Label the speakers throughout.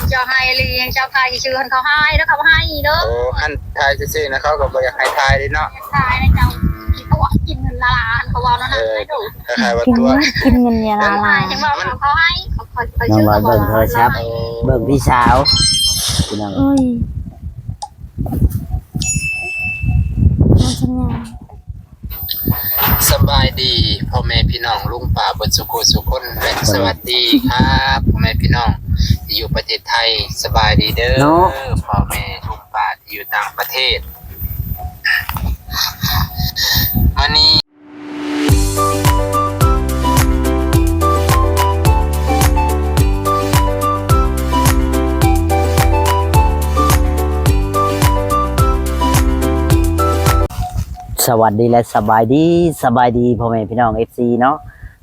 Speaker 1: เจ้าให้เลี้ยงเจ้าทายชื่อเขาให้แล้วเขาให้เด้อ
Speaker 2: โอ้อันทายซื่อๆนะเขาก็บ่อยากให้ทายเลยเนาะ
Speaker 1: ทายในเจ้าเขาว่ากินเงินละล้านเขาว่านั่นน่ะให้ดู
Speaker 2: คล้ายๆว่า
Speaker 3: กิน
Speaker 2: ตัว
Speaker 3: กินเงินเนี่ยละลาย
Speaker 1: เห็นว่าเขาให้เขา
Speaker 4: น้อง
Speaker 1: ชื่อ
Speaker 4: ลอย
Speaker 1: เขา
Speaker 4: เบิ่งโทรศัพท์เบิ่งพี่สาวพี่น้อง
Speaker 3: เอ้ยมันสัญญา
Speaker 2: สบายดีพ่อแม่พี่น้องลุงป่าเบิดสุขสุขคนและสวัสดีครับพ่อแม่พี่น้องที่อยู่ประเทศไทยสบายดีเด้อพ่อแม่ลุงป่าที่อยู่ต่างประเทศวันนี้
Speaker 4: สวัสดีและสบายดีพ่อแม่พี่น้อง FC เนาะ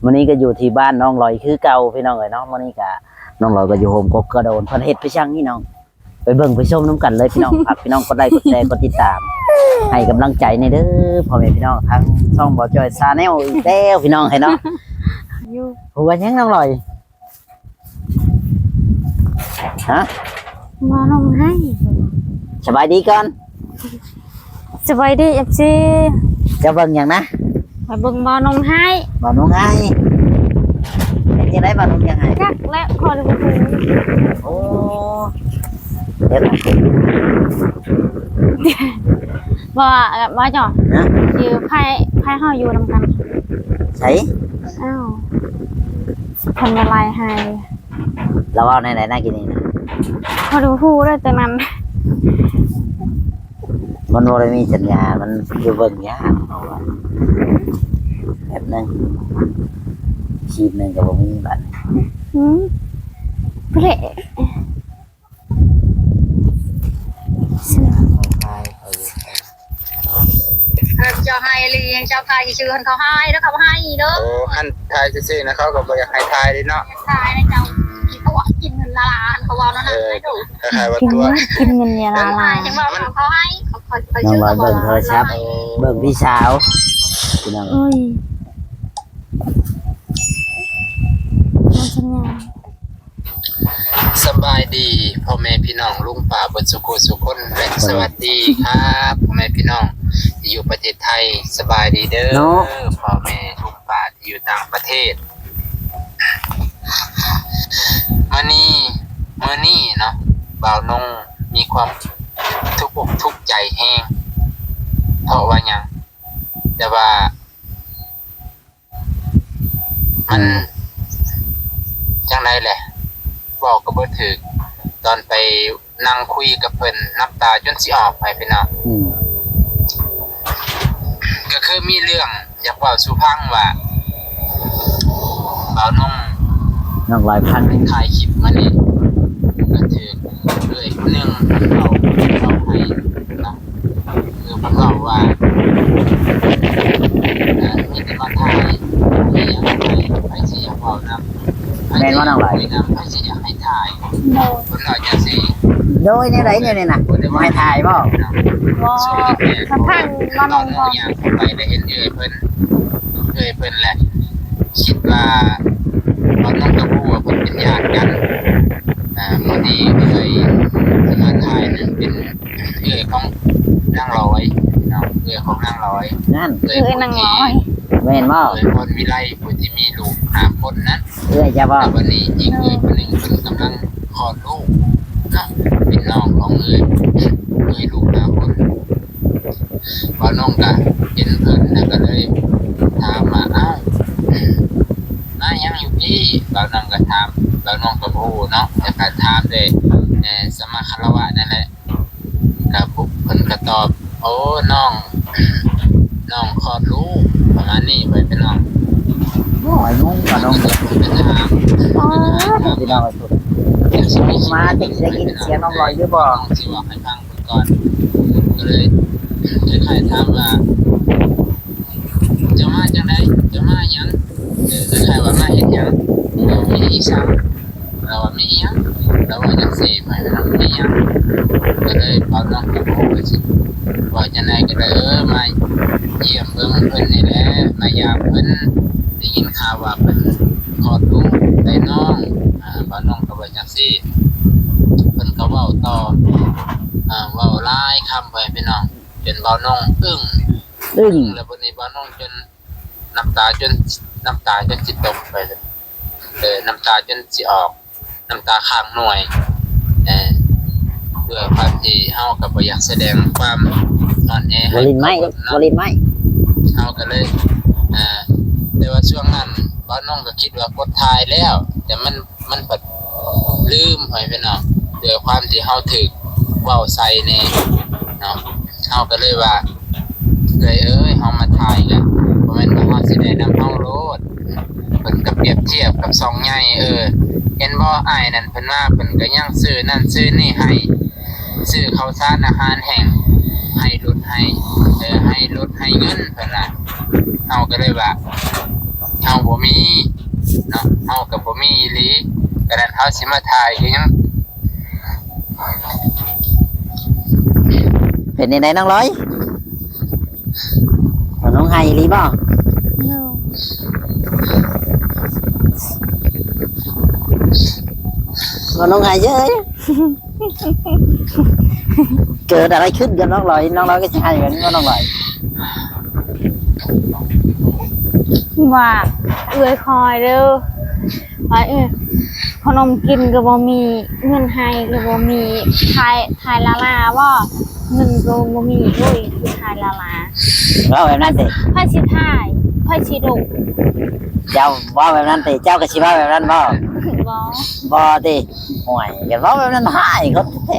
Speaker 4: มื้อนี้ก็อยู่ที่บ้านน้องลอยคือเก่าพี่น้องเอ้ยเนาะมื้อนี้ก็น้องลอยก็อยู่โฮมกกกระโดนเพิ่นเฮ็ดไปช่างนี่น้องไปเบิ่งไปชมนํกันเลยพี่น้องฝากพี่น้องกดไลค์กดแชร์กดติดตามให้กำลังใจในเด้อพ่อแม่พี่น้องทั้งช่องบ่จอยชาแนลอีกแล้วพี่น้องให้เนาะ
Speaker 3: อยู่
Speaker 4: ฮู้ว่าหยังน้องลอยฮะ
Speaker 3: มาลงให้
Speaker 4: สบายดีก่อน
Speaker 3: สบายดี FC
Speaker 4: จะเบิ่งหยังนะ
Speaker 3: ไปเบิ่งบ่นงให้
Speaker 4: บ่นุ่งให้เป็นจังได๋บ่นุ่งยังไง
Speaker 3: จักและคนบ่ฮู้
Speaker 4: โอ้เด็ด
Speaker 3: บ่จ่อ
Speaker 4: นะ
Speaker 3: อยู่ไผเฮาอยู่นำกัน
Speaker 4: ใส่
Speaker 3: อ้าวทำอะไรให้
Speaker 4: เราเอาไหนๆน่ากินนี่นะ
Speaker 3: พอดูฮู้ด้วยแต่นั้น
Speaker 4: มันบ่ได้มีสัญญาณมันอยู่เบิ่งยากเอาว่าแบบนึงชีพหนึงก็บ่มีบัด
Speaker 3: หืมเละ
Speaker 1: เจ้าให้เลี้ยงเจ้าทายชื่อเขาให้แล้วเขาให้เด้อ
Speaker 2: โอ้อันทายซื่อๆนะเขาก็บ่อยากให้ทายเลยเนาะ
Speaker 1: ทายในเจ้าเขาว่ากินเงินละล้านเขาว่านั่นน่ะให้ดู
Speaker 2: คล้ายๆว่า
Speaker 3: กิน
Speaker 2: ตัว
Speaker 3: กินเงินเนี่ยละลาย
Speaker 1: เห็นว่าเขาให้เขา
Speaker 4: น้อง
Speaker 1: ชื่อ
Speaker 4: ลอย
Speaker 1: เขา
Speaker 4: เบิ่งโทรศัพท์เบิ่งพี่สาวพี่น้อง
Speaker 3: เอ้ยมันสัญญา
Speaker 2: สบายดีพ่อแม่พี่น้องลุงป่าเบิดสุขสุขคนและสวัสดีครับพ่อแม่พี่น้องที่อยู่ประเทศไทยสบายดีเด้อพ่อแม่ลุงป่าที่อยู่ต่างประเทศมื้อนี้เนาะบ่าวนงมีความทุกข์อกทุกข์ใจแห้งเพราะว่าหยังแต่ว่ามันจังไดแหละบอกก็บ่ถูกตอนไปนั่งคุยกับเพิ่นน้ำตาจนสิออกไปพี่น้อง ก็คือมีเรื่องอยากเว้าสู่ฟังว่าบ่าวนง
Speaker 4: น้องลอยพัน
Speaker 2: ถ่ายคลิปมานี่ก็ถือเลยคนหนึงเอาให้เนาะคือเพิ่นเล่าว่ามีแต่มาถ่ายไม่อยากไปสิอยากเว้านำ
Speaker 4: แม่นว่าน้องลอย
Speaker 2: ไปสิอยากให้ถ่ายเพิ่นเล่าจังซี่
Speaker 4: โดยในไหนเนี่ยน่ะบ่ให้ถ่ายบ่
Speaker 3: บ่สะพังมาล
Speaker 2: น้อง
Speaker 3: งก่อน
Speaker 2: อยากไปได้เห็นเพิ่นแหละคิดว่าเราต้องกับผู้ว่าเพิ่นเป็นญาติกันพอดีเลยสมาถ่ายนั้นเป็นของนางร้อยเนาะของนางร้อย
Speaker 4: นั่น
Speaker 3: คือนางน้อย
Speaker 4: แม่นบ่
Speaker 2: คนวิไลผู้ที่มีลูก5คนนั้น
Speaker 4: เอ้ยจะบ่
Speaker 2: แต่วันนี้อีกคนหนึ่งเพิ่นกำลังคลอดลูกเนาะเป็นน้องของลูก5คนว่าน้องก็เห็นเพิ่นแล้วก็เลยถามมามายังอยู่พี่บ่าวน้องก็ถามบ่าวน้องก็บ่ฮู้เนาะแต่ก็ถามได้สมาคารวะนั่นแหละก็ปุ๊บเพิ่นก็ตอบโอ้น้องคลอดลูกประมาณนี้ไปเป็นน้อง
Speaker 4: โอ้ยงงกว่าน้อง
Speaker 2: ก็เป็นถาม
Speaker 3: อ๋อ
Speaker 4: พี่น้องสุดมาจะได้ยินเสียงน้องลอยอยู่บ่
Speaker 2: สิว่าให้ฟังเพิ่นก่อนก็เลยใครถามว่าจะมาจังไดจะมาหยังใครว่ามาเฮ็ดหยังมีอีสานเราว่ามีหยังเราว่าจังซี่ไปนะมีหยังก็เลยเอาน้องไปโอ้ไปสิว่าจังไดก็ได้มาเยี่ยมเบิ่งเพิ่นนี่แหละมายามเพิ่นได้ยินข่าวว่าเพิ่นคลอดลูกได้น้องบ่น้องก็ว่าจังซี่ เพิ่นก็เว้าต่อเว้าหลายคำไปพี่น้องจนเบาน้องอึ้งแล้วบัดนี้เบาน้องจนน้ำตาจนสิตกไปเลยน้ำตาจนสิออกน้ำตาข้างหน่วยด้วยความที่เฮาก็บ่อยากแสดงความอ่อนแอ
Speaker 4: วลินไหม
Speaker 2: เฮาก็เลยแต่ว่าช่วงนั้นเบาน้องก็คิดว่ากดทายแล้วแต่มันปัดลืมไปพี่น้องด้วยความที่เฮาถึกเว้าใส่แน่เนาะเฮาก็เลยว่าเอ้ยเฮามาถ่ายกันบ่แม่นว่าเฮาสิได้นำเฮาโลดเพิ่นก็เปรียบเทียบกับ2ใหญ่เห็นบ่อ้ายนั่นเพิ่นมาเพิ่นก็ยังซื้อนั่นซื้อนี่ให้ซื้อข้าวสารอาหารแห้งให้ลดให้ให้ลดให้เงินเพิ่นน่ะเฮาก็เลยว่าเฮาบ่มีเนาะเฮาก็บ่มีอีหลีกระนั้นเฮาสิมาถ่ายก็ยัง
Speaker 4: เป็นในน้องร้อยน้องไฮรีบ่น้องไฮเยอะเกิดอะไรขึ้นกับน้องร้อยก็จะให้กันน้องร้อย
Speaker 3: ว่าคอยเด้อว่าขนมกินก็บ่มีเงินให้ก็บ่มีทายลาว่าเงินก็บ่มีด้วยคือทายลา
Speaker 4: ว่าแบบนั้นสิ
Speaker 3: ไผสิทายไผสิดุ
Speaker 4: เจ้าว่าแบบนั้นสิเจ้าก็สิว่าแบบนั้นบ่บ่ติห่วยก็ว่าแบบนั้นหายเขาแท้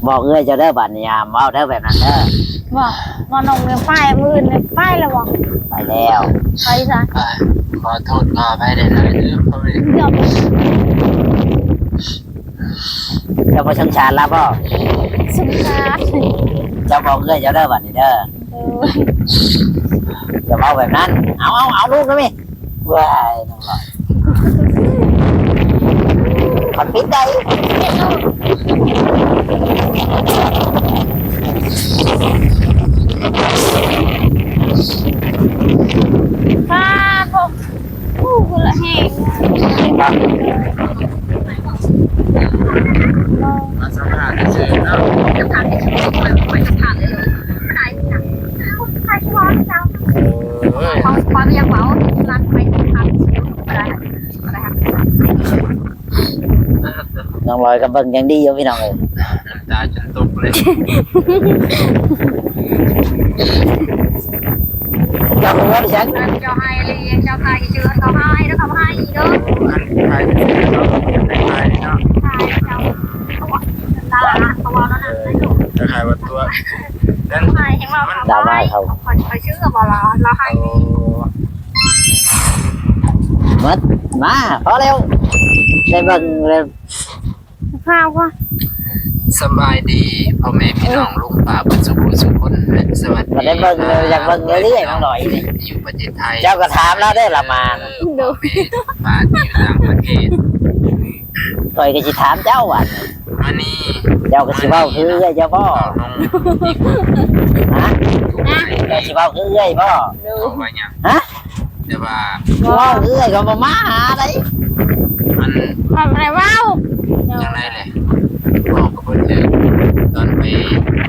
Speaker 4: บอกเจ้าเด้อบัดนี้ยามเว้าเด้อแบบนั้นเด้อ
Speaker 3: บ่น้องเนี่ยป้ายมื้อนี่ป้ายแล้วบ่
Speaker 4: ไปแล้ว
Speaker 3: ไปซะ
Speaker 2: ขอโทษขออภัยได้หลายเด้อพ่อแม่
Speaker 4: เจ้าบ่สงสารล่ะบ่
Speaker 3: สงสาร
Speaker 4: เจ้าบอกเจ้าเด้อบัดนี้เด้ออย่าเว้าแบบนั้นเอาลูกนะมี่ว้ายน้องหน่อยขอปิดได้
Speaker 3: ป้าผมกูละแห้ง
Speaker 2: มาสัมภาษณ์เฉยๆเนาะ
Speaker 1: จะถามที่ชื่อไม่จะถามเลยใครนะใครที่ร้อนเจ้าความยังเบาร้านไปถามอะไรครับ
Speaker 4: น้องลอยกับเบิ่งยังดีอยู่พี่น้องเอ้ย
Speaker 2: น้ำตาจนตกเลย
Speaker 4: เจ้าหัวดิฉัน
Speaker 1: เจ้าให้เลี้ยงเจ้าใครชื่อเขาให้แล้วเขาให้เด้อ
Speaker 2: ใครเนาะใครเนาะ
Speaker 1: ใช่เจ้าเขาว่าตาเขาว่าแล้วนะ
Speaker 2: ใครว่าตัว
Speaker 1: นั่นใครเห็นว่าเขาคอยชื่อกับเราเราให้
Speaker 4: มาพอเร็วได้เบิ่งเลย
Speaker 3: ข้าวว่า
Speaker 2: สบายดีพ่อแม่พี่น้องลุงป้าบรรสุขสุขคนสวัสดี
Speaker 4: ได้เบิ่งเลยอยากเบิ่งเรื่อยๆน้องหน่อย
Speaker 2: อยู่ประเทศไทย
Speaker 4: เจ้าก็ถามแล้วได้ละมา
Speaker 2: ดูป้าอยู่ต่างประเทศ
Speaker 4: ก่อยก็สิถามเจ้าอ่ะ
Speaker 2: มานี่
Speaker 4: เจ้าก็สิเว้าคือเอ้ยเจ้าบ่ฮะเจ้าสิเว้าคือเอ้ยบ่
Speaker 2: ว่าหยัง
Speaker 4: ฮะ
Speaker 2: แต่ว่า
Speaker 4: เว้าคือเอ้ยก็บ่มาหาได้
Speaker 2: มัน
Speaker 3: อะไรเว้า
Speaker 2: อย่างไรเลยบอกกับเพื่อนตอนไป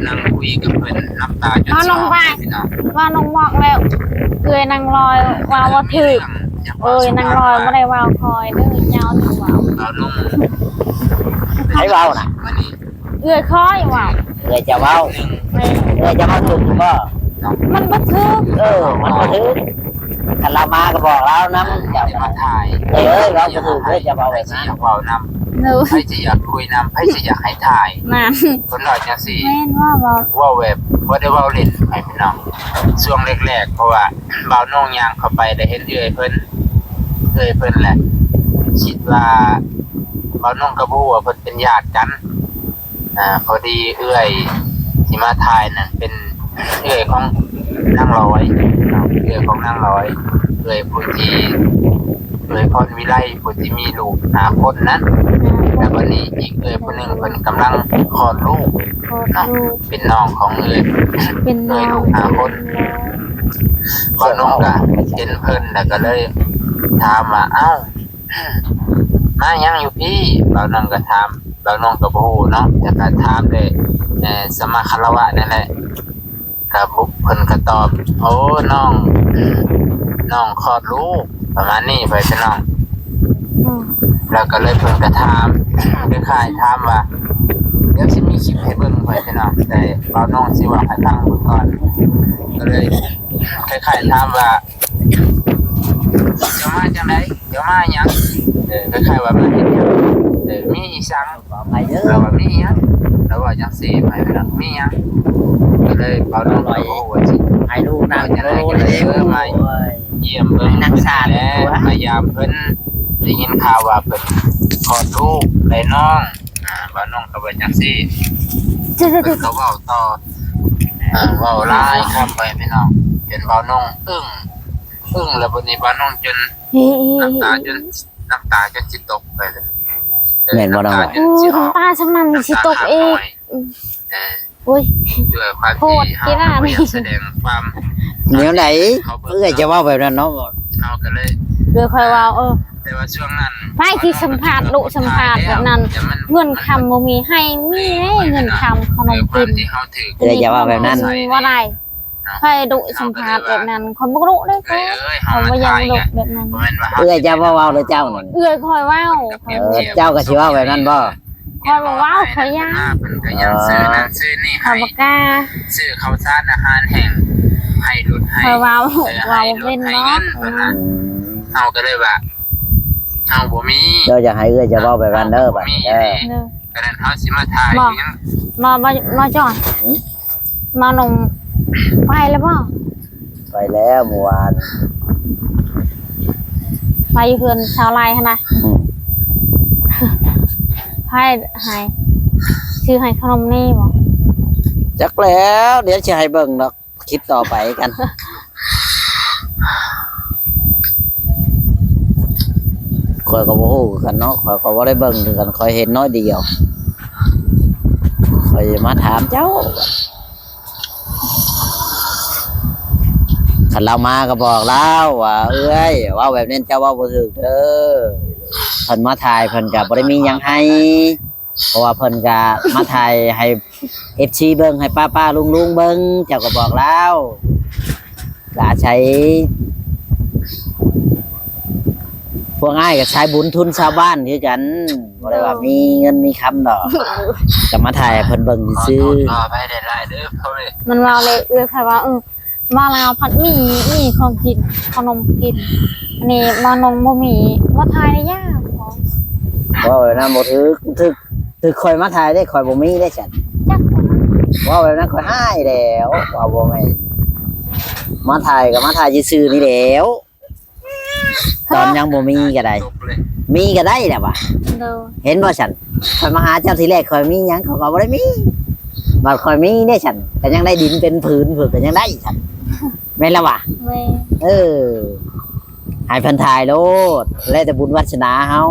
Speaker 2: นั่งคุยกับเพื่อนน้ำตาจน
Speaker 3: น้องว่าน้องบอกแล้วนางลอยว่าถือนางลอยไม่ได้ว่าคอยเด้อยาวถึงว่า
Speaker 2: เราลง
Speaker 4: ให้เว้าน่ะ
Speaker 3: คอยว่า
Speaker 4: จะเว้าจะมาถูกบ่
Speaker 3: มันบ่ถูก
Speaker 4: มันบ่ถูกคันเรามาก็บอกแล้วนะ
Speaker 2: เจ้ามาถ่าย
Speaker 4: เราจะถูกจะเว้าแบบนั้น
Speaker 2: อยากเว้านำให้จะอยากคุยนำให้จะอยากให้ถ่ายคนหน่อยจังสิว่าแบบว่าได้ว่าเล่นให้พี่น้องช่วงแรกๆเพราะว่าเบาน้องยางเข้าไปได้เห็นเอื้อยเพิ่นแหละคิดว่าเบาน้องกระบู้ว่าเพิ่นเป็นญาติกันพอดีเอื้อยที่มาถ่ายนั่นเป็นเอื้อยของนางร้อยเอื้อยของนางร้อยเอื้อยผู้ที่เอื้อยพรวิไลผู้ที่มีลูกคนนั้นแต่วันนี้อีกเอื้อยคนหนึ่งเพิ่นกำลังคลอดลูกเป็นน้องของเอื้อยลูกคนก็น้องก็เห็นเพิ่นแล้วก็เลย ถามว่าเอ้ามายังอยู่พี่เราน้องก็ถามเราน้องก็บ่ฮู้เนาะแต่ก็ถามเลยสมาคารวะนั่นแหละก็บุกเพิ่นก็ตอบโอ้น้องคลอดลูกประมาณนี้ไปพี่น้อง แล้วก็เลยเพิ่นก็ถามคล้ายๆถามว่าเดี๋ยวสิมีคลิปให้เบิ่งไปพี่น้องแต่เราน้องสิว่าให้ฟังเบิ่งก่อนก็เลยคล้ายๆถามว่าเดี๋ยวมาจังไดเดี๋ยวมาหยังคล้ายๆว่ามาเฮ็ดหยังมีอีสัง
Speaker 4: ไปเด้อ
Speaker 2: เราว่ามีหยังเราว่าจังซี่ไปพี่น้องมีหยังก็เลยเราน้องก็โอ้ว่าสิ
Speaker 4: ให้ลูกนั่ง
Speaker 2: จะได้ก็เลยมาเยี่ยมเบิ่งนักษาและพยายามเพิ่นได้ยินข่าวว่าเพิ่นคลอดลูกได้น้องว่าน้องก็ว่าจังซี่เพิ่นก็เว้าต่อเว้าหลายคำไปพี่น้องจนเว้าน้องอึ้งแล้วบัดนี้ว่าน้องจนน้ำตาจนสิตกไปเลย
Speaker 4: แม่นบ่น้อง
Speaker 3: โอ้ยน้ำตาสำนันสิตกเองอุ้ย
Speaker 2: ด้วยความ
Speaker 3: โคตร
Speaker 2: ที่เฮา
Speaker 3: กีฬานี่
Speaker 2: อยากแสดงความ
Speaker 4: เดี๋ยวไหนเพื่อจะว่าแบบนั้นเนาะ
Speaker 2: เฮาก็เลย
Speaker 3: เดี๋ยวค่อยว่า
Speaker 2: แต่ว่าช่วงนั้น
Speaker 3: ไม่ที่สัมภาษณ์ดุสัมภาษณ์แบบนั้น เงินคำบ่มีให้มีได้เงินคำขนมกิน
Speaker 2: ที่เขาถือ
Speaker 4: เพื่อจะว่าแบบนั้น
Speaker 3: ว่าไรใครดุสัมภาษณ์แบบนั้นคนบ่ดุได้ก็
Speaker 2: เขา
Speaker 3: เขา
Speaker 2: มา
Speaker 3: บ่ยัง
Speaker 2: ถ่าย
Speaker 3: ดุ
Speaker 2: กัน
Speaker 3: แบบนั้น
Speaker 4: เพื่อจะว่าเรือเจ้านั่น
Speaker 3: เอื้อยคอยเว้า
Speaker 4: เจ้าก็สิว่าแบบนั้นบ่
Speaker 3: คอยบอกว่าคอยย่า
Speaker 2: เป็นก็ยังซื้อนั่นซื้อนี่
Speaker 3: คอ
Speaker 2: ให้
Speaker 3: ยบ่กล้า
Speaker 2: ซื้อข้าวสารอาหารแห้งให้รถให้
Speaker 3: คอยเว้า
Speaker 2: ให้
Speaker 3: เว้าร
Speaker 2: ถ
Speaker 3: เป็น
Speaker 2: ให้
Speaker 3: เนาะ
Speaker 2: เงินเอาก็เลยว่าเอาบ่มี
Speaker 4: เจ้าจะให้เอื้อจะว่าแบบนั้นเด้อบัดนี้เด้อ
Speaker 2: ก็นั้นเขาสิมาถ่ายยัง
Speaker 3: มาจอดมาลงไปแล้วบ่
Speaker 4: ไปแล้วเมื่อวาน
Speaker 3: ไปอยู่เพื่อนชาวไร่หั่นน่ะ
Speaker 4: อืม
Speaker 3: ไพ่ให้ชื่อให้ขนมนี่บ่
Speaker 4: จักแล้ว เดี๋ยวจะให้เบิ่งดอกคลิปต่อไปกันคอยก็บ่ฮู้กันเนาะคอยก็บ่ได้เบิ่งคือกันคอยเห็นน้อยเดียวคอยมาถามเจ้าคันเรามาก็บอกแล้วว่าเอ้ยเว่าแบบนี้เจ้าเว่าบ่ถูกเด้อเพิ่นมาถ่ายเพิ่นก็บ่ได้มีหยังให้เพราะว่าเพิ่นก็มาถ่ายให้ FC เบิ่งให้ป้าๆลุงๆเบิ่งเจ้าก็บอกแล้วก็ใช้พวกง่ายก็ใช้บุญทุนชาวบ้านคือกันบ่ได้ว่ามีเงินมีคำดอกก็มาถ่ายให้เพิ่นเบิ่งซื่อ
Speaker 2: รอไปได้หลายเด้อเขาเลย
Speaker 3: มันว่าเลยเอื้อค่ะว่ามาลาวพัดมีของกินขนมกินอันนี้มานงบ่มีว่าทายได้ยาก
Speaker 4: ว่าแบบนั้นบ่ถึกคอยมาถ่ายได้คอยบ่มีได้ฉัน
Speaker 3: จัก
Speaker 4: ว่าแบบนั้นคอยให้แล้วว่าบ่แม่นมาถ่ายก็มาถ่ายซื่อๆนี่แหล้วตอนยังบ่มีก็ได้
Speaker 2: ตกเลย
Speaker 4: มีก็ได้แหละว่ะ
Speaker 3: เด้อ
Speaker 4: เห็นบ่ฉันคอยมาหาเจ้าทีแรกคอยมีหยังเขาก็บ่ได้มีบัดคอยมีได้ฉันก็ยังได้ดินเป็นผืนเพิ่นก็ยังได้ฉันแม่นแล้วว่ะ
Speaker 3: เว้ย
Speaker 4: เออให้เพิ่นถ่ายโลดแล้วแต่บุญวาสนาเฮา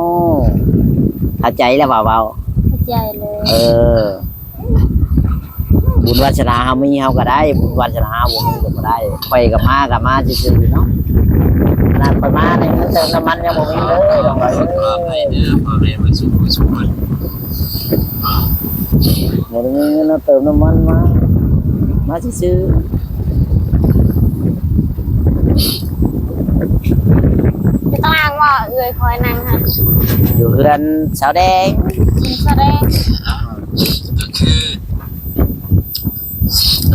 Speaker 4: เข้าใจแล้วว่าเว้า
Speaker 3: เข้าใจเลย
Speaker 4: เออ บุญวาสนาเฮามีเฮาก็ได้บุญวาสนาเฮาบ่มีก็บ่ได้ไปกับมาซื่อๆเนาะขนาดไปมาเนี่ยเติมน้ำมันยังบ่มีเลยดอกไม้
Speaker 2: รอไปเด้อพ่อแม่มาสู่สุขคน
Speaker 4: บ่ได้มีเงินเอาเติมน้ำมันมาซื่อ
Speaker 3: จะกลางว่าเอื้อยคอยนั่งค่ะ
Speaker 4: ๆอยู่เฮือนสาวแดง
Speaker 3: แสดง
Speaker 2: ก็คือ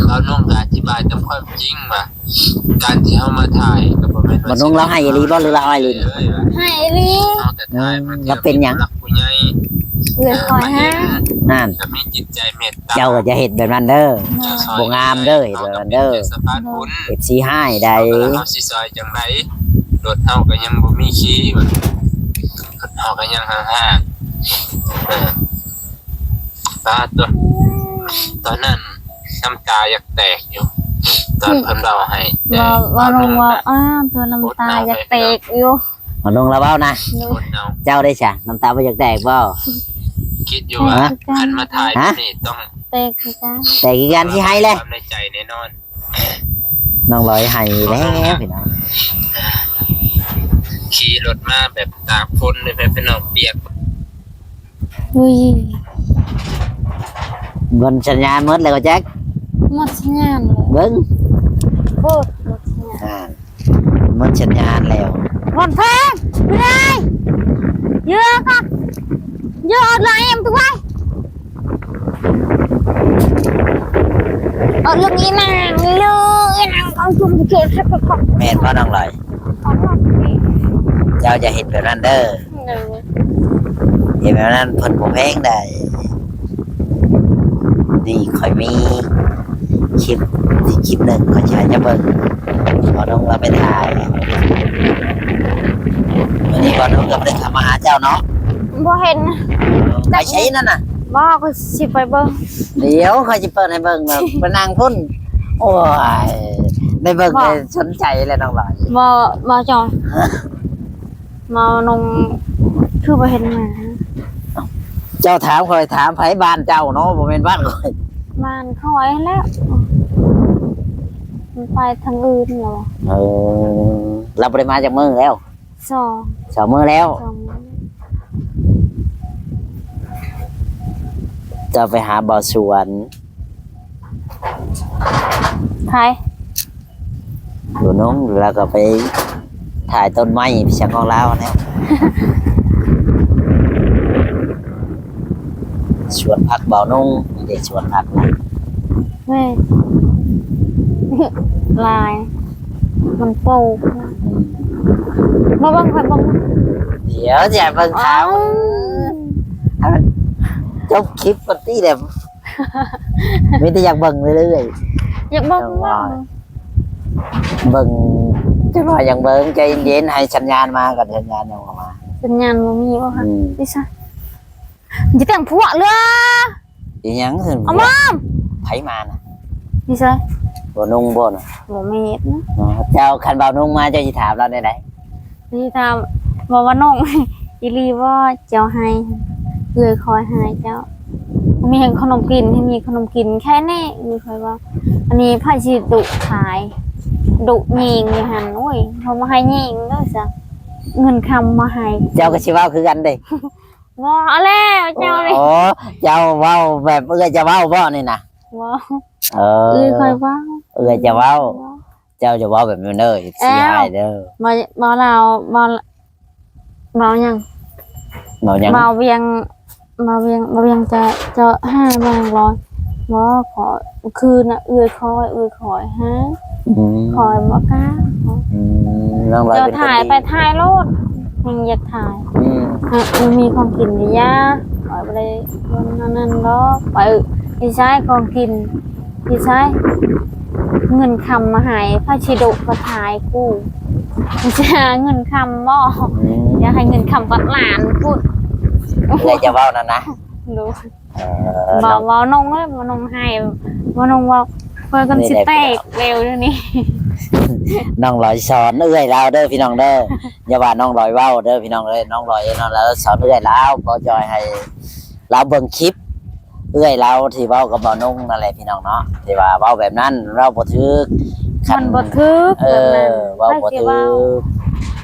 Speaker 2: เราน้องก็อธิบายตามความจริงว่าการที่เขามาถ่ายก็บ่แม่น
Speaker 4: บ่นุ่งเราให้อีหลีบ่หรือเราให้อีหลี
Speaker 3: ให้ลี
Speaker 2: เอาแต่ถ่าย
Speaker 4: แล้วเป็นหยัง
Speaker 2: รักผู้ใหญ่
Speaker 3: เอื้อยคอยฮะ
Speaker 4: นั่น
Speaker 2: จะมีจิตใจเมตตา
Speaker 4: เจ้าก็จะเฮ็ดแบบนั้นเด้อ บ่งามเด้อเด้อเด้อ
Speaker 2: สะพานบุญ
Speaker 4: FC ให้ได้
Speaker 2: เฮาสิซอยจังไดรถเฮาก็ยังบ่มีขี่ว่าเฮาก็ยังห่างๆตาตัวตอนนั้นน้ำตาอยากแตกอยู่ตอนเพิ่นเล่าให้แต่
Speaker 3: ว่าลงว่าตัวน้ำตาอยากเตกอยู่
Speaker 4: บ่นุ่งเราเว้านะ
Speaker 2: คนเอา
Speaker 4: เจ้าได้จ้ะน้ำตาบ่อยากแตกบ่
Speaker 2: คิดอยู่ว่าคันมาถ่ายนี่ต้อง
Speaker 3: เตกคือกัน
Speaker 4: แต่กี่การที่ให้เลย
Speaker 2: ความในใจแน่นอน
Speaker 4: น้องลอยให้แล้วพี่น้อง
Speaker 2: ขี่ รถมาแบบตากฝนเลยพี่น้องเปียก
Speaker 3: อุ้ย
Speaker 4: เงินสัญญาณหมดแล้วก็แจ็ค
Speaker 3: หมดสัญญาณเลย
Speaker 4: เบิ้ง
Speaker 3: โคตรหมดสัญญาณ
Speaker 4: หมดสัญญาณแล้ว
Speaker 3: หมดเพลงไม่ได้เยอะค่ะเยอะเลยเอ็มตัวเอาเรื่องนี้นางเลยนางต้องจุ่มเกลือสักกระป๋อง
Speaker 4: แม่นพ่อน้องลอย
Speaker 3: ของเราเอง
Speaker 4: เจ้าจะเห็นแบบนั้นเด้อ
Speaker 3: เดี๋ยว
Speaker 4: เห็นแบบนั้นเพิ่นบ่แพงได้นี่ค่อยมีคลิปที่คลิปหนึ่งเขาใช้จะเบิ่งพอน้องเราไปถ่ายวันนี้พอน้องก็ไม่ได้ขับมาหาเจ้าเนาะ
Speaker 3: บ่เห็นนะ
Speaker 4: ไปใช้นั่นน่ะ
Speaker 3: บ่ก็สิไปเบิ่ง
Speaker 4: เดี๋ยวเขาจะเปิดให้เบิ่งแบบไปนั่งพุ่นโอ้ยได้เบิ่งได้สนใจเลยน้องลอย
Speaker 3: บ่จอยมานงคือบ่เห็นหมา
Speaker 4: เจ้าถามคอยถามไผบ้านเจ้าเนาะบ่แม่นบ้านคอย
Speaker 3: บ้านเขาไว้แล้วมันไปทางอื่นเหรอ
Speaker 4: เราบ่ได้มาจากเมืองแล้ว
Speaker 3: สอง
Speaker 4: สองมื้อแล้ว
Speaker 3: สอง
Speaker 4: จะไปหาบ่อสวน
Speaker 3: ใคร
Speaker 4: อยู่น้องแล้วก็ไปถ่ายต้นไม้พี่ชักของเราเนี่ย สวนผักบ่อนุ่งเด็กสวนผักนะ
Speaker 3: แม่ลาย มันปลูกมาบังใครบัง
Speaker 4: เดี๋ยวจะเบิ่งเท้าให้มันจบคลิปกันที่เดิมไม่ได้อยากเบิ่งเรื่อย
Speaker 3: อยากบังมาก
Speaker 4: ๆเบิ่งจะว่าอย่างเบิ่งใจเย็นๆให้สัญญาณมาก่อนสัญญาณยังออกมา
Speaker 3: สัญญาณมันมีป่ะคะ
Speaker 4: อืม
Speaker 3: ดิฉันจะแต่งผัวเลย
Speaker 4: อีหยังถึง
Speaker 3: เอามา
Speaker 4: ไผมานะ
Speaker 3: ดิฉัน
Speaker 4: บ่นุ่งบ่นะ
Speaker 3: บ่เม็ดนะ
Speaker 4: อ๋อเจ้าคันบ่าวนุ่งมาเจ้าสิถามเราได้ได
Speaker 3: นี่ทำบอกว่าน้อง อีลีว่าเจ้าให้เพื่อคอยให้เจ้า มีขนมกินให้มีขนมกินแค่นี้มีใครว่า อันนี้ไผ่ชีดุขายดุยิงอยู่หันโอ้ยเขามาให้ยิงด้วยจ้ะเงินคำมาให้
Speaker 4: เจ้าก็สิเว้าคือกันเด้
Speaker 3: ว้าแล้วเจ้าเลย
Speaker 4: โอ้เจ้าเว้าแบบเอื้อยจะเว้าบ่นี่นะ
Speaker 3: ว้า
Speaker 4: เออ
Speaker 3: คอยว่า
Speaker 4: เอื้อยจะเว้า เจ้าจะเว้าแบบนี้เด้อสิให้เด้อ
Speaker 3: มาเรามายัง
Speaker 4: เว้าหยัง
Speaker 3: มาเวียงจะ5 บาทร้อยว่าขอคืนน่ะคอยฮะ
Speaker 4: อืม
Speaker 3: คอยบ่กล้า
Speaker 4: น้องร้อย
Speaker 3: เดี๋ยว
Speaker 4: เป็นคน
Speaker 3: ถ่าย
Speaker 4: ดี
Speaker 3: ไปถ่ายโลดยังอยากถ่าย
Speaker 4: อืม
Speaker 3: มันมีของกินดีย่าคอยไปเลยวันนั้นดอกไปพี่ชายของกินพี่ชายเงินคำมาใหายพระชิดุมาถ่ายกูพี่ชายเงินคำบ่
Speaker 4: อืม
Speaker 3: อยากให้เงินคำกับหลานพูด
Speaker 4: เอื้อยจะเว้านั่นนะ
Speaker 3: รู้
Speaker 4: เออ
Speaker 3: บ่
Speaker 4: น้อง
Speaker 3: บ่นงเลยบ่นงให้บ่นงว่าเพิ่นกันสิแตกเร็วเดี๋ยวนี้
Speaker 4: น้องร้อยสอนเอื้อยเราเด้อพี่น้องเด้ออย่าว่าน้องร้อยเว้าเด้อพี่น้องเด้อน้องร้อยน้องแล้วสอนเอื้อยเราบ่จอยให้เราเบิ่งคลิป เอื้อยเราที่เว้ากับบ่าวนุ่งนั่นแหละพี่น้องเนาะที่ว่าเว้าแบบนั้นเราบ่ถึก
Speaker 3: มันบ่ทึก
Speaker 4: เอ
Speaker 3: แบบนั้น
Speaker 4: อเว้าบ่
Speaker 3: ให้สิ
Speaker 4: ถึก
Speaker 3: เว้า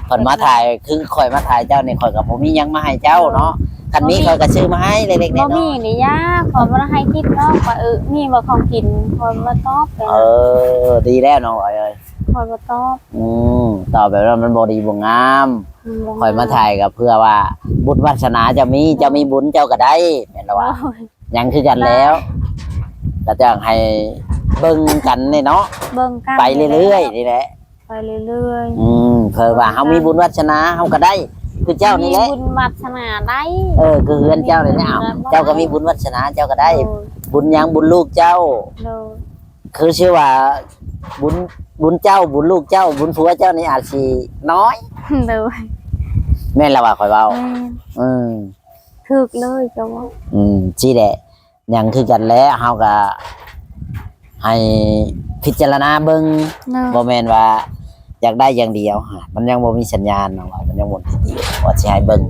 Speaker 4: เพิ่นมาถ่ายคือข่อยมาถ่ายเจ้านี่ข่อยก็บ่มีหยังมาให้เจ้าเนาะคันมีข่อยก็ซื้อมาให้เล็กๆ
Speaker 3: บ่
Speaker 4: น้
Speaker 3: มี
Speaker 4: อย
Speaker 3: นี่ย่าขอบ่ได้ให้คิดเนาะว่ามีบ่ของกินขอยบ่ตอบไป
Speaker 4: ๆเออดีแล้วน้องร้อยเอ้ย
Speaker 3: ขอยบ่ตอบ
Speaker 4: ตอบแบบนั้นมันบ่ดีบ่งามข่อยมาถ่ายก็เพื่อว่าบุญวาสนาจะมีเจ้ามีบุญเจ้าก็ได้แม่นแล้วว่า
Speaker 3: โอ้ย
Speaker 4: ยังคือกันแล้วก็จะให้เบิ่งกันนี่เนาะ
Speaker 3: เบิ่งกัน
Speaker 4: ไปเรื่อยๆนี่แหละ
Speaker 3: ไปเรื่อย
Speaker 4: เพิ่นว่าเฮามีบุญวาสนาเฮาก็ได้ คือ
Speaker 3: ๆ
Speaker 4: เจ้านี่แหละ
Speaker 3: มีบุญวาสนาได้
Speaker 4: คือเฮือนเจ้านี่แหละเจ้าก็มีบุญวาสนาเจ้าก็ได้ บุญหยังบุญลูกเจ้า
Speaker 3: โดย
Speaker 4: คือชื่อว่าบุญเจ้าบุญลูกเจ้า บุญผัวเจ้านี่อาจสิน้อย
Speaker 3: โดย
Speaker 4: แม่นละว่าข่อยเว้า
Speaker 3: แม่
Speaker 4: อืม
Speaker 3: ถึกเลยเจ้าว่า
Speaker 4: สิแหละหยังคือกันแล้วเฮาก็ให้พิจารณาเบิ่ง
Speaker 3: เนาะ
Speaker 4: บ่แม่นว่าอยากได้อย่างเดียวมันยังบ่มีสัญญาณเนาะว่ามันยังบ่ติดว่าสิให้เบิ่ง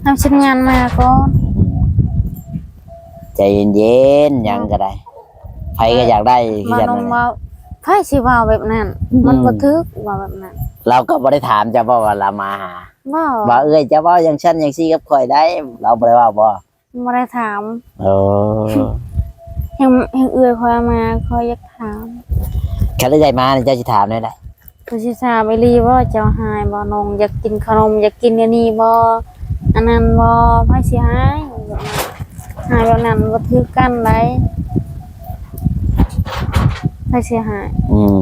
Speaker 3: ทำชิ้นงานมาก่อน
Speaker 4: ใจเย็นๆหยังก็ได้ไผก็อยากได้คือ
Speaker 3: มา
Speaker 4: กัน
Speaker 3: น
Speaker 4: นั่
Speaker 3: ง
Speaker 4: นแหละ
Speaker 3: ว่าไผสิว่าแบบนั้น มันบ่ถึกว่าแบบนั้น
Speaker 4: ล เราก็บ่ได้ถามเจ้าบ่ว่าเรามาหา
Speaker 3: บ่
Speaker 4: ว่าเอ้ยเจ้าบ่อย่างฉันอย่างซี่กับข่อยได้ เราบ่ได้ว่าบ่
Speaker 3: บ่ได้ถาม
Speaker 4: เออ
Speaker 3: ยังเอื้อยคอยมาคอยอยากถาม
Speaker 4: คันได้มานี่เจ้าสิถามได้ได้
Speaker 3: ก็สิถามอีหลีว่าเจ้าหายบ่น้องอยากกินขนมอยากกินอันนี้บ่อันนั้นบ่ไผสิหายหายแบบนั้นบ่ถือกันได้ไผสิหาย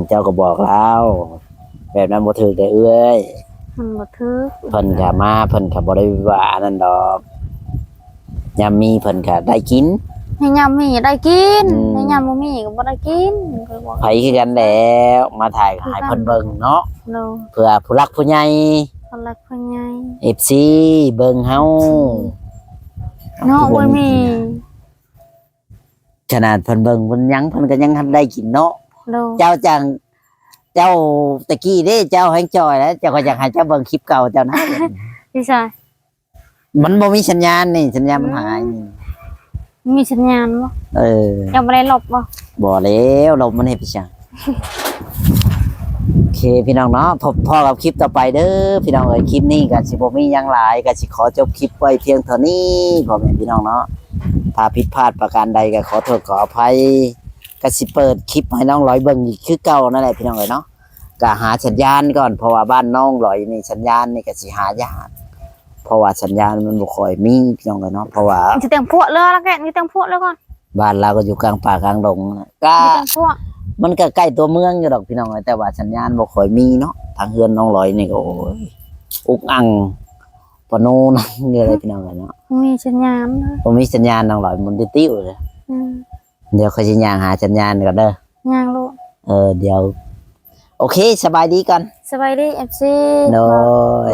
Speaker 4: เจ้าก็บอกเราแบบนั้นบ่ถูกได้เอ้ย
Speaker 3: มันบ่ถือ
Speaker 4: เพิ่นก็มาเพิ่นก็บ่ได้ว่าอันนั้นดอกยามมีเพิ่นก็ได้กิน
Speaker 3: ให้ยามมีได้กิน
Speaker 4: อืม
Speaker 3: ให้ยามบ่มีก็บ่ได้กินก็บอก
Speaker 4: ไผคือกันแล้วมาถ่ายก็ให้เพิ่นเบิ่งเนาะ
Speaker 3: โล
Speaker 4: เพื่อผู้รักผู้ใหญ่
Speaker 3: คนละคนใหญ่
Speaker 4: FC เบิ่งเฮา
Speaker 3: เนาะบ่มี
Speaker 4: ขนาดเพิ่นเบิ่งเพิ่นยังเพิ่นก็ยังทันได้กินเนาะ
Speaker 3: โล
Speaker 4: เจ้าจังเจ้าตะกี้เด้เจ้าแฮงจอยแล้วเจ้าก็อยากให้เจ้าเบิ่งคลิปเก่าเจ้านะ
Speaker 3: พี่ชาย
Speaker 4: มันบ่มีสัญญาณนี่สัญญาณมันหายนี่
Speaker 3: มีสัญญาณบ่
Speaker 4: เออ
Speaker 3: ยังบ่ได้ลบบ่
Speaker 4: บ่แล้วเรามันเฮ็ดไปจังโอเคพี่น้องเนาะพบพ่อกับคลิปต่อไปเด้อพี่น้องเอ้ยคลิปนี้ก็สิบ่มีหยังหลายก็สิขอจบคลิปไว้เพียงเท่านี้พ่อแม่พี่น้องเนาะถ้าผิดพลาดประการใดก็ขอโทษขออภัยก็สิเปิดคลิปให้น้องร้อยเบิ่งอีกคือเก่านั่นแหละพี่น้องเอ้ยเนาะก็หาสัญญาณก่อนเพราะว่าบ้านน้องร้อยนี่สัญญาณนี่ก็สิหายากเพราะว่าสัญญาณมันบ่ค่อยมีพี่น้องเอ้ยเนาะเพราะว่า
Speaker 3: จะแต่งพวกเลยแล้วแกนี่แต่งพวกแล้วก่อน
Speaker 4: บ้านเราก็อยู่กลางป่ากลางดงนะก็
Speaker 3: มีแต่งพวก
Speaker 4: มันก็ใกล้ตัวเมืองอยู่ดอกพี่น้องเอ้ยแต่ว่าสัญญาณบ่ค่อยมีเนาะทางเฮือนน้องลอยนี่ก็โอ้ยอุกอังปะโนนังนี่อะไรพี่น้องเอ้ยเนาะ
Speaker 3: มีสัญญาณเลย
Speaker 4: บ่มีสัญญาณน้องลอยมันติ้วๆเลย
Speaker 3: อืม
Speaker 4: เดี๋ยวเขาสิย่างหาสัญญาณก่อนเด้
Speaker 3: า
Speaker 4: อ
Speaker 3: งลูก
Speaker 4: เดี๋ยวโอเคสบายดีกัน
Speaker 3: สบายดี FC
Speaker 4: โดย